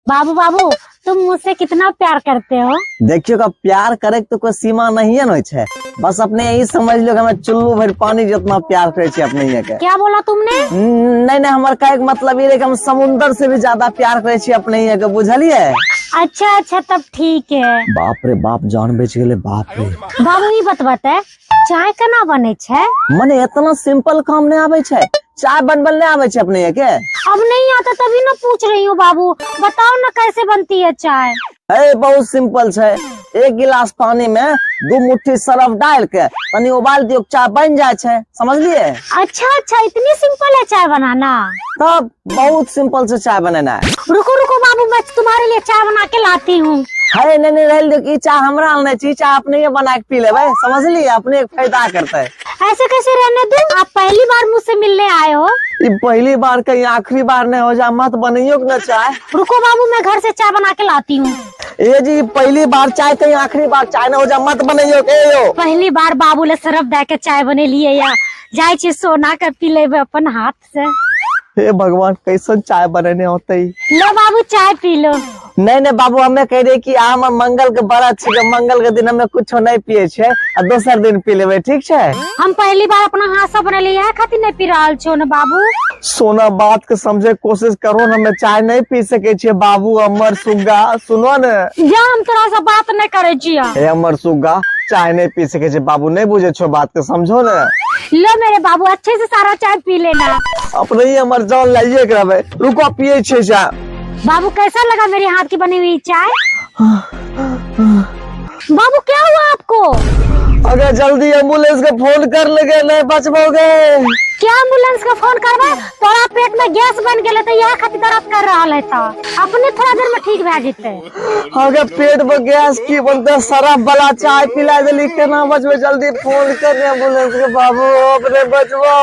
बाबू बाबू तुम मुझसे कितना प्यार करते हो? देखियो का प्यार करे तो कोई सीमा नहीं है। बस अपने यही समझ लो कि हमें चुल्लू भर पानी जितना प्यार करे छे अपने ये के। क्या बोला तुमने? नहीं नहीं, हमारे का एक मतलब ये है कि हम समुंदर से भी ज्यादा प्यार करे छे अपने ये के, बुझलिए? अच्छा अच्छा तब ठीक है। बाप रे बाप, जान बेच गेले, बाप रे। बाबू ये बतबते चाय केना बने छे? मने इतना सिंपल काम नहीं आवे छे, चाय बनबल नहीं आवे छे अपने ये के। अब नहीं आता तभी ना पूछ रही हूँ बाबू, बताओ ना कैसे बनती है चाय? अरे बहुत सिंपल है। एक गिलास पानी में 2 मुट्ठी सरफ डाल के पानी उबाल दियो, चाय बन जाए छे, समझलिए? अच्छा अच्छा इतनी सिंपल है चाय बनाना? तब बहुत सिंपल से चाय बनाना है। रुको रुको बाबू, मैं तुम्हारे लिए चाय बना के लाती हूँ। है नहीं रहल दो की चाय हमरा नहीं चाहिए, चाय अपने ये बना के पी ले भाई, समझ लिए? अपने एक फायदा करता है। ऐसे कैसे रहने दूं? आप पहली बार मुझसे मिलने आए हो। ये पहली बार कहीं आखिरी बार नहीं हो जा, मत बनाइयो ना चाय। रुको बाबू मैं घर से चाय बना के लाती हूँ। ये जी पहली बार चाय कहीं आखिरी बार चाय न हो जा, मत बनाइयो के यो। पहली बार बाबू ले सरफ दे के चाय बने लिए या जाय छी सोना के पी लेबे अपन हाथ से। हे भगवान, कैसन चाय बनाने होते ही। लो बाबू चाय पी लो। नहीं नहीं बाबू, हमें कह रहे कि हम मंगल के बड़ा अच्छे, मंगल के दिन हमें कुछ नहीं पिए छे और दोसर दिन पी लेवे, ठीक है? हम पहली बार अपना हाथ से बने लिए खातिर नहीं पी रहा छो न बाबू। सोना बात के समझे कोशिश करो न, हमें चाय नहीं पी सके छे बाबू। अमर सुग्गा सुनो न, जा हम तोरा से बात नहीं करे छिया। हे अमर सुग्गा, चाय नहीं पी सके छे बाबू, नहीं बुझे छो बात के, समझो न। लो मेरे बाबू अच्छे से सारा चाय पी लेना। अपने ही अमर जान लाइए करबे, रुको पिए छे चाय। बाबू कैसा लगा मेरे हाथ की बनी हुई चाय? बाबू क्या हुआ आपको? अगर जल्दी एम्बुलेंस का फोन कर लगे, नहीं बचबोगे। क्या एम्बुलेंस का फोन करबे? तोरा पेट में गैस बन गेले तो यह खातिर दर्द कर रहा है, तो अपने थोड़ा देर में ठीक भे जेते। अगर पेट में गैस की बनते सरफ वाला चाय पिला देली, केना बचबे? जल्दी फोन कर एम्बुलेंस के बाबू, अपने बचबो।